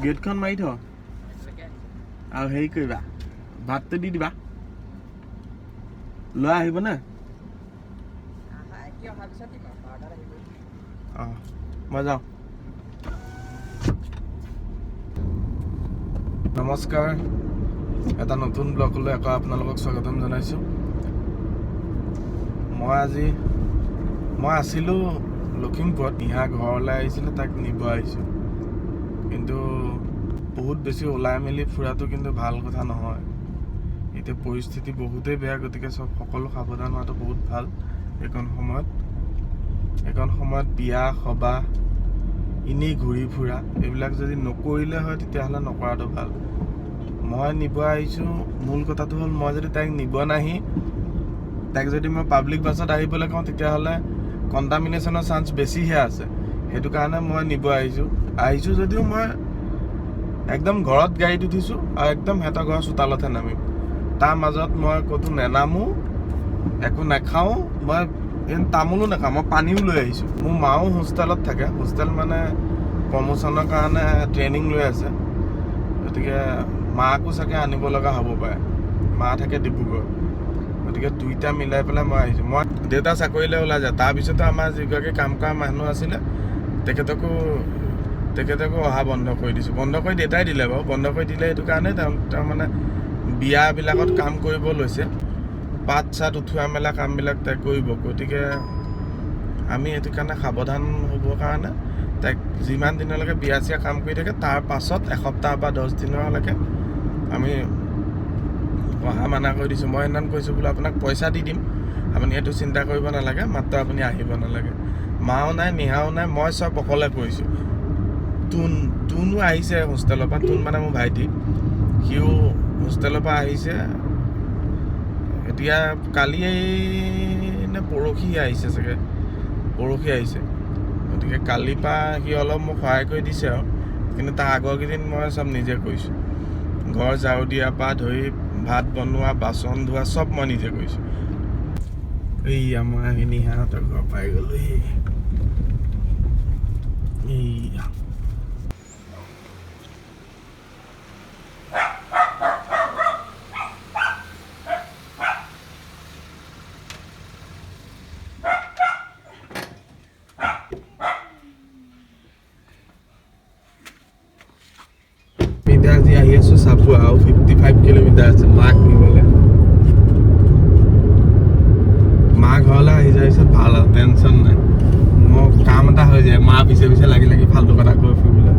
গেটখন মাৰি থ আৰু হেৰি কৰিবা ভাতটো দি দিবা লৈ আহিব নে মই যাওঁ নমস্কাৰ এটা নতুন ব্লগলৈ আকৌ আপোনালোকক স্বাগতম জনাইছোঁ মই আছিলোঁ লখিমপুৰত নিহা ঘৰলৈ আহিছিলে তাক নিব আহিছোঁ কিন্তু বহুত বেছি ওলাই মেলি ফুৰাটো কিন্তু ভাল কথা নহয় এতিয়া পৰিস্থিতি বহুতেই বেয়া গতিকে সকলো সাৱধান হোৱাটো বহুত ভাল এইকণ সময়ত বিয়া সবাহ এনেই ঘূৰি ফুৰা এইবিলাক যদি নকৰিলে হয় তেতিয়াহ'লে নকৰাটো ভাল মই নিব আহিছোঁ মূল কথাটো হ'ল মই যদি তাইক নিব নাহি তাইক যদি মই পাব্লিক বাছত আহিবলৈ কওঁ তেতিয়াহ'লে কণ্টামিনেশ্যনৰ চান্স বেছিহে আছে সেইটো কাৰণে মই নিব আহিছোঁ যদিও মই একদম ঘৰত গাড়ীত উঠিছোঁ আৰু একদম সিহঁতৰ ঘৰৰ চোতালতহে নামিম তাৰ মাজত মই ক'তো নেনামো একো নাখাওঁ মই তামোলো নাখাওঁ মই পানীও লৈ আহিছোঁ মোৰ মাও হোষ্টেলত থাকে হোষ্টেল মানে প্ৰমোশ্যনৰ কাৰণে ট্ৰেইনিং লৈ আছে গতিকে মাকো চাগে আনিব লগা হ'ব পাৰে মা থাকে ডিব্ৰুগড় গতিকে দুইটা মিলাই পেলাই মই আহিছোঁ মই দেউতা চাকৰিলৈ ওলাই যায় তাৰপিছতো আমাৰ যিগৰাকী কাম কৰা মানুহ আছিলে তেখেতকো অহা বন্ধ কৰি দিছোঁ বন্ধ কৰি দেউতাই দিলে বাৰু বন্ধ কৰি দিলে সেইটো কাৰণে তেওঁ মানে বিয়াবিলাকত কাম কৰিব লৈছে পাত চাত উঠোৱা মেলা কামবিলাক তাই কৰিব গতিকে আমি সেইটো কাৰণে সাৱধান হ'বৰ কাৰণে তাইক যিমান দিনলৈকে বিয়া চিয়া কাম কৰি থাকে তাৰ পাছত এসপ্তাহ বা 10 দিনলৈকে আমি অহা মানা কৰি দিছোঁ মই সেইদিনা কৈছোঁ বোলো আপোনাক পইচা দি দিম আপুনি এইটো চিন্তা কৰিব নালাগে মাত্ৰ আপুনি আহিব নালাগে মাও নাই নিহাও নাই মই চব অকলে কৰিছোঁ তুনো আহিছে হোষ্টেলৰ পৰা তুন মানে মোৰ ভাইটি সিও হোষ্টেলৰ পৰা আহিছে এতিয়া কালি নে পৰহি আহিছে চাগে গতিকে কালিৰ পৰা সি অলপ মোক সহায় কৰি দিছে আৰু কিন্তু তাৰ আগৰ কেইদিন মই চব নিজে কৰিছোঁ ঘৰ ঝাৰু দিয়াৰ পৰা ধৰি ভাত বনোৱা বাচন ধোৱা চব মই নিজে কৰিছোঁ এই আমাৰ নিহাহঁতৰ ঘৰ পাই গ'লো এইয়া আজি আহি আছোঁ চাপুৱা আৰু 55 কিলোমিটাৰ আছে মাক নিবলৈ মা ঘৰলৈ আহি যোৱাৰ পিছত ভাল আৰু টেনশ্যন নাই মোৰ কাম এটা হৈ যায় মা পিছে লাগি ফাল্টু কথা কৈ ফুৰিবলৈ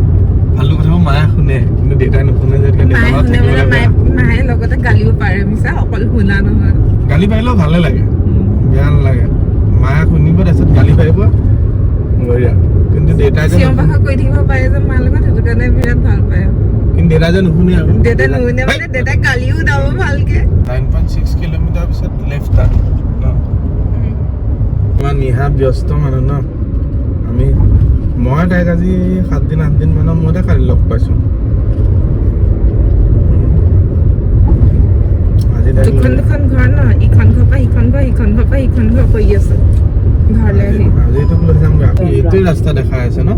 ফাল্টু কথাবোৰ মায়ে শুনে কিন্তু দেউতাই নুশুনে যে মায়ে লগতে গালিও পাৰে মিছা অকল শুনা নহয় গালি পাৰিলেও ভালে লাগে বেয়া নালাগে মায়ে শুনিব তাৰপিছত গালি পাৰিব বঢ়িয়া কিন্তু দেউতাই যে কৈ থাকিব পাৰে যে মাৰ লগত সেইটো কাৰণে বিৰাট ভাল পায় কিন্তু দেউতাই যে নুশুনে আৰু দেউতাই নুশুনে মানে দেউতাই গালিও দাব ভালকে 9.6 কিলোমিটাৰ পিছত লেফ্ট টাৰ্ণ আমাৰ নিহা ব্যস্ত মানুহ ন মই তাইক আজি 7 দিন 8 দিন মানৰ মূৰতে কালি লগ পাইছোঁ দুখন ঘৰ ন ইখন ঘৰ পৰা সিখন ঘৰ কৰি আছো ঘৰলৈ আহি আজিতো বোলে যামগৈ এইটোৱে ৰাস্তা দেখাই আছে ন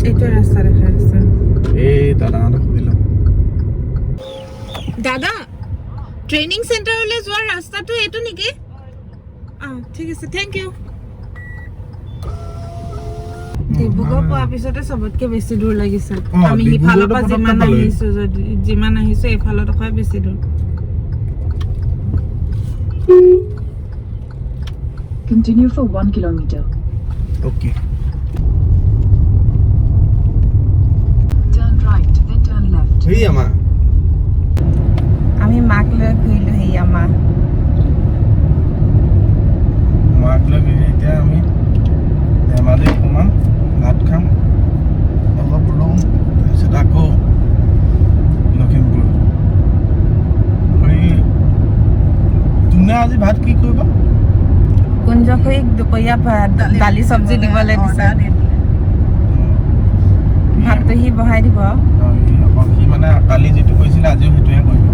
এইটোৱে ৰাস্তা দেখাই আছে এই দাদাহঁতক সুধি লওঁ দাদা ট্ৰেইনিং চেণ্টাৰলৈ যোৱাৰ ৰাস্তাটো এইটো নেকি ঠিক আছে থেংক ইউ ডিব্ৰুগড় পোৱাৰ পিছতে চবতকে বেছি দূৰ লাগিছে আমি সিফালৰ পৰা যিমান আহিছো এইফালৰ পৰা বেছি দূৰ Continue for 1 kilometer. Okay. Turn right, then turn left. Hey, Amma. আমি মাক লৈ ঘূৰিলো হেই আমাৰ মাক লৈ এতিয়া আমি ধেমালি সোমাম ভাত খাম অলপ ৰুম তাৰপিছত আকৌ লখিমপুৰ তুমি আজি ভাত কি কৰিবা কুঞ্জখুৰীক দুপৰীয়া দালি চব্জি দিবলৈ দিছে ভাতটো সি বহাই দিব সি মানে কালি যিটো কৈছিলে আজিও সেইটোহে কৰিব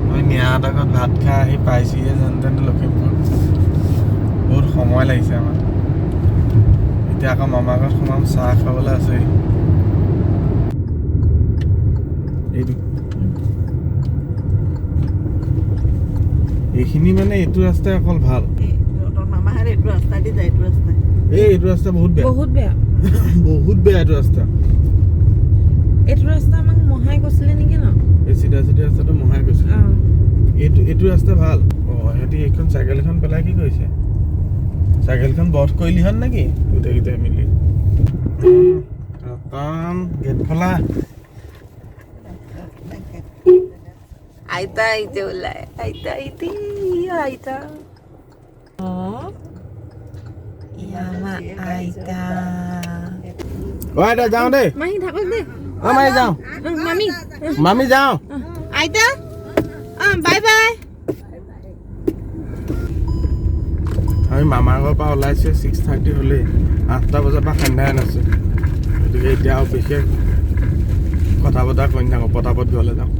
মই নিয়াহঁতৰ ঘৰত ভাত খাই আহি পাইছোঁহে যেন তেন লখিমপুৰ বহুত সময় লাগিছে আমাৰ এতিয়া আকৌ মামাৰ ঘৰত সোমাম চাহ খাবলৈ আছে এইটো এইখিনি মানে এইটো ৰাস্তাই অকল ভাল এইটো ৰাস্তা বহুত বেয়া বহুত বেয়া বহুত বেয়া এইটো ৰাস্তা এইটো ৰাস্তা আমাক মহাই কৈছিলে নেকি ন এই চিধা ৰাস্তাটো মহাই গৈছে এইটো ৰাস্তা ভাল সিহঁতি এইখন চাইকেলখন পেলাই কি কৰিছে চাইকেলখন বধ কৰিলি হন নেকি গোটেইকেইটাই মিলি ৰতন গেট খোলা আইতা আইতে ওলাই আইতা আইতি আইতা আইতা আইতা যাওঁ দেই মাহী থাকক দে মামী যাওঁ মামী যাওঁ আইতা বাই বাই আমি মামাৰ ঘৰৰ পৰা ওলাইছে 6:30 হ'লেই 8টা বজাৰ পৰা সন্ধিয়া নাছে গতিকে এতিয়া আৰু বিশেষ কথা বতৰা কৰি নাথাকোঁ পটাপট ঘৰলৈ যাওঁ